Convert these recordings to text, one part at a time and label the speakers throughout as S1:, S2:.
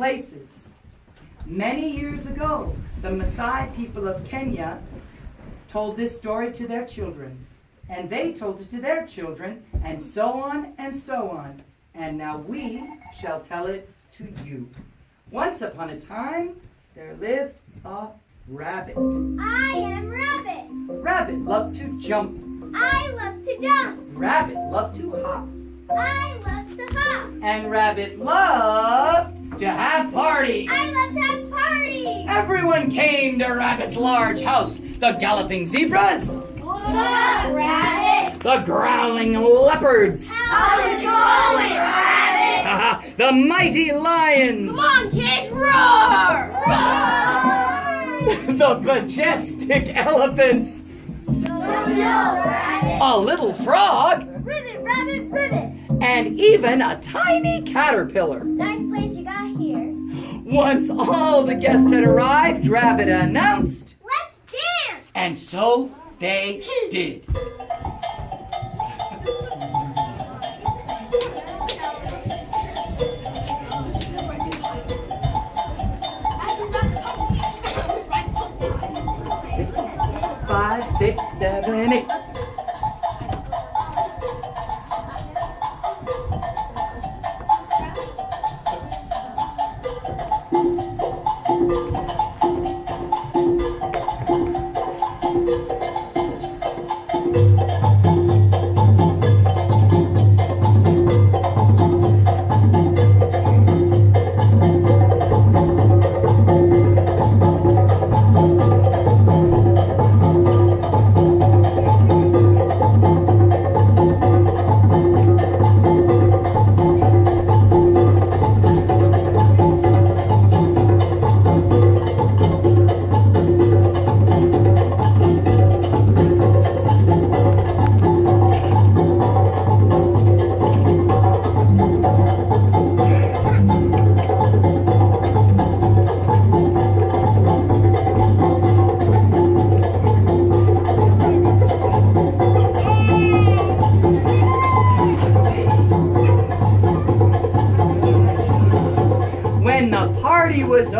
S1: places. Many years ago, the Maasai people of Kenya told this story to their children, and they told it to their children, and so on and so on. And now we shall tell it to you. Once upon a time, there lived a rabbit.
S2: I am Rabbit.
S1: Rabbit loved to jump.
S2: I love to jump.
S1: Rabbit loved to hop.
S2: I love to hop.
S1: And Rabbit loved to have parties.
S2: I love to have parties.
S1: Everyone came to Rabbit's large house. The galloping zebras.
S2: Look, Rabbit.
S1: The growling leopards.
S2: How's it going, Rabbit?
S1: The mighty lions.
S2: Come on, kids, roar!
S1: The majestic elephants.
S2: Yo, Rabbit.
S1: A little frog.
S2: Ribbit, Rabbit, ribbit.
S1: And even a tiny caterpillar.
S2: Nice place you got here.
S1: Once all the guests had arrived, Rabbit announced.
S2: Let's dance!
S1: And so they did. Five, six, seven, eight.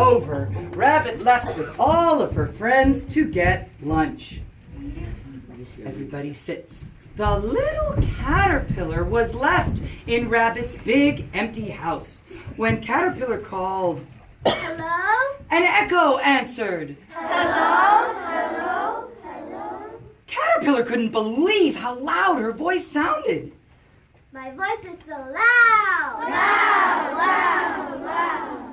S1: over, Rabbit left with all of her friends to get lunch. Everybody sits. The little caterpillar was left in Rabbit's big empty house. When Caterpillar called,
S2: Hello?
S1: an echo answered.
S2: Hello? Hello? Hello?
S1: Caterpillar couldn't believe how loud her voice sounded.
S2: My voice is so loud. Loud, loud, loud.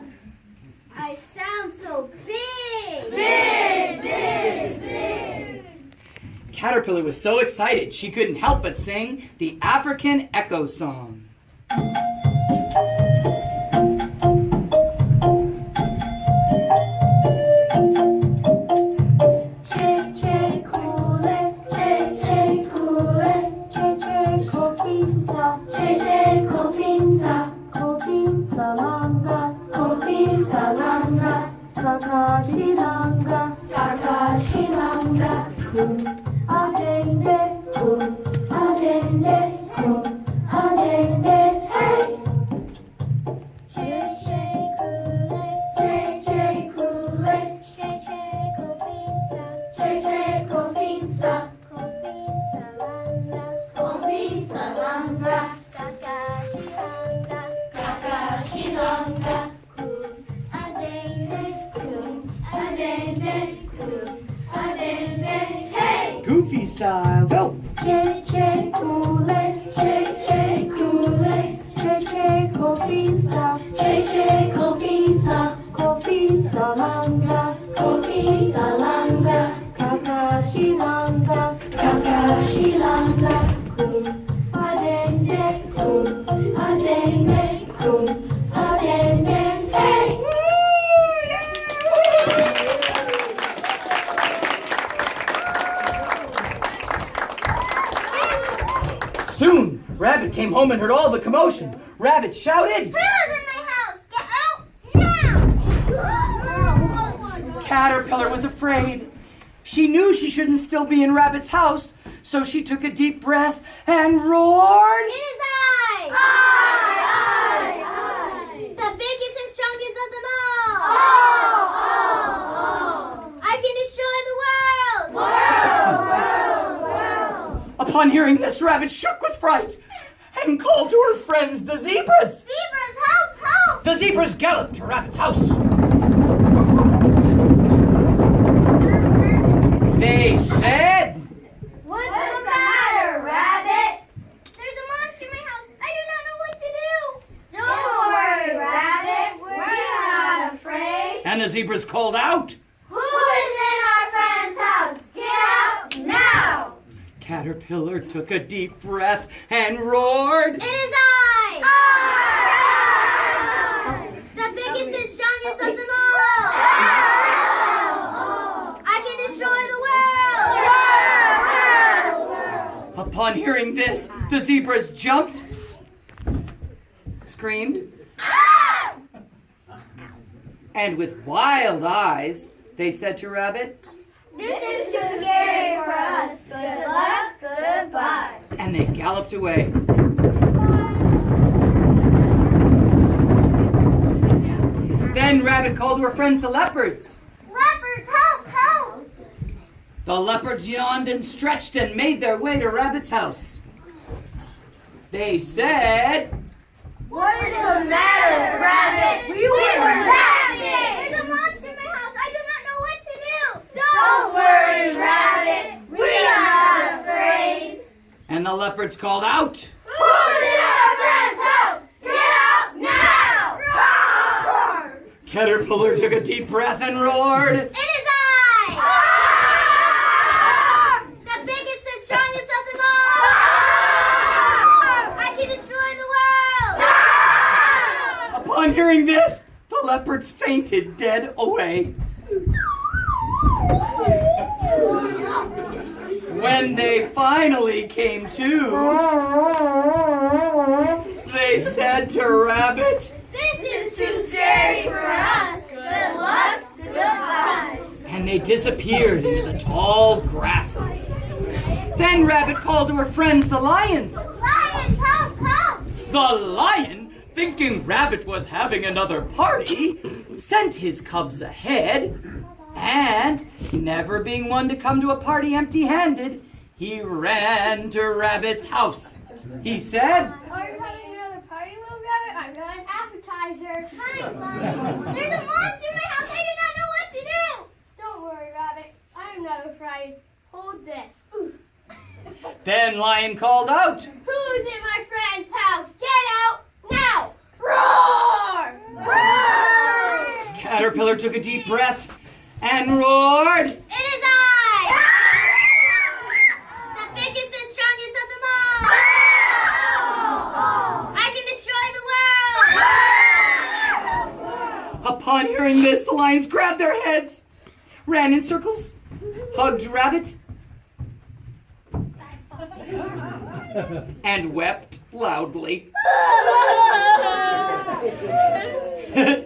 S2: I sound so big. Big, big, big.
S1: Caterpillar was so excited she couldn't help but sing the African Echo Song. Goofy style, go! Soon, Rabbit came home and heard all the commotion. Rabbit shouted,
S2: Who's in my house? Get out now!
S1: Caterpillar was afraid. She knew she shouldn't still be in Rabbit's house, so she took a deep breath and roared.
S2: It is I! I! The biggest and strongest of them all! I can destroy the world!
S1: Upon hearing this, Rabbit shook with fright and called to her friends, the zebras.
S2: Zebras, help, help!
S1: The zebras galloped to Rabbit's house. They said,
S2: What's the matter, Rabbit? There's a monster in my house. I do not know what to do. Don't worry, Rabbit. We're not afraid.
S1: and the zebras called out,
S2: Who is in our friend's house? Get out now!
S1: Caterpillar took a deep breath and roared,
S2: It is I! The biggest and strongest of them all! I can destroy the world!
S1: Upon hearing this, the zebras jumped, screamed, and with wild eyes, they said to Rabbit,
S2: This is too scary for us. Good luck, goodbye.
S1: and they galloped away. Then Rabbit called to her friends, the leopards.
S2: Leopards, help, help!
S1: The leopards yawned and stretched and made their way to Rabbit's house. They said,
S2: What is the matter, Rabbit? We were laughing! There's a monster in my house. I do not know what to do. Don't worry, Rabbit. We are not afraid.
S1: and the leopards called out,
S2: Who's in our friend's house? Get out now! Roar!
S1: Caterpillar took a deep breath and roared,
S2: It is I! The biggest and strongest of them all! I can destroy the world!
S1: Upon hearing this, the leopards fainted dead away. When they finally came to, they said to Rabbit,
S2: This is too scary for us. Good luck, goodbye.
S1: and they disappeared into the tall grasses. Then Rabbit called to her friends, the lions.
S2: Lions, help, help!
S1: The lion, thinking Rabbit was having another party, sent his cubs ahead, and never being one to come to a party empty-handed, he ran to Rabbit's house. He said,
S2: "Are you having another party, little rabbit? I've got an appetizer." "Fine, Lion. There's a monster in my house. I do not know what to do." "Don't worry, Rabbit. I am not afraid. Hold this."
S1: Then Lion called out,
S2: "Who's in my friend's house? Get out now! Roar! Roar!"
S1: Caterpillar took a deep breath and roared,
S2: "It is I! The biggest and strongest of them all! I can destroy the world!"
S1: Upon hearing this, the lions grabbed their heads, ran in circles, hugged Rabbit, and wept loudly.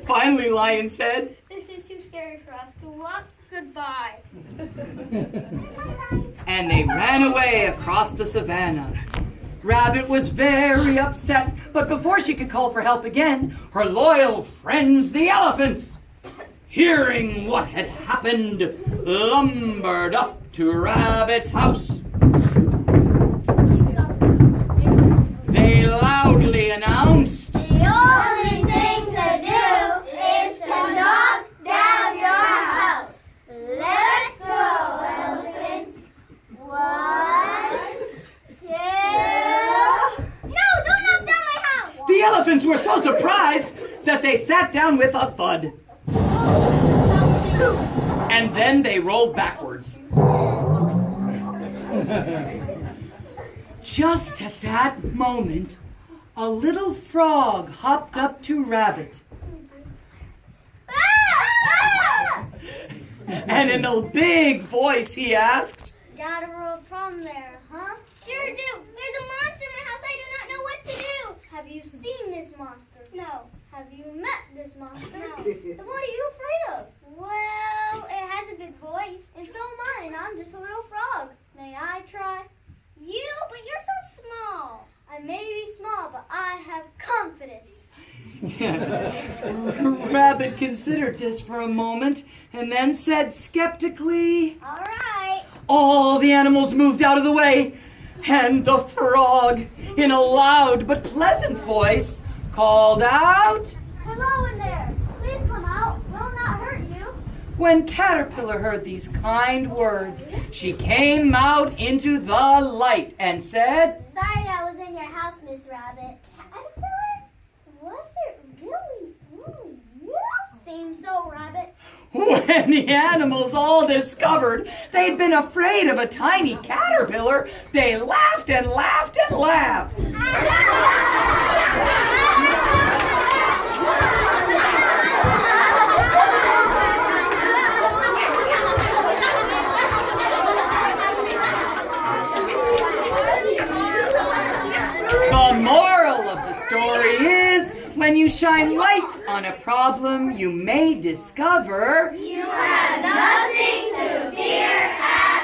S1: Finally, Lion said,
S2: "This is too scary for us to walk. Goodbye."
S1: and they ran away across the savannah. Rabbit was very upset, but before she could call for help again, her loyal friends, the elephants, hearing what had happened, lumbered up to Rabbit's house. They loudly announced,
S2: "The only thing to do is to knock down your house. Let's go, elephants. 1, 2... No, don't knock down my house!"
S1: the elephants were so surprised that they sat down with a thud. And then they rolled backwards. Just at that moment, a little frog hopped up to Rabbit, and in a big voice he asked,
S2: "Got a real problem there, huh?" "Sure do. There's a monster in my house. I do not know what to do." "Have you seen this monster?" "No." "Have you met this monster?" "No." "Then what are you afraid of?" "Well, it has a big voice." "And so am I, and I'm just a little frog." "May I try?" "You? But you're so small." "I may be small, but I have confidence."
S1: Rabbit considered this for a moment and then said skeptically,
S2: "All right."
S1: All the animals moved out of the way, and the frog, in a loud but pleasant voice, called out,
S2: "Hello in there. Please come out. We'll not hurt you."
S1: When Caterpillar heard these kind words, she came out into the light and said,
S2: "Sorry I was in your house, Miss Rabbit." "Caterpillar? Was it really you?" "Seems so, Rabbit."
S1: When the animals all discovered they'd been afraid of a tiny caterpillar, they laughed and laughed and laughed. The moral of the story is, when you shine light on a problem, you may discover
S2: You have nothing to fear at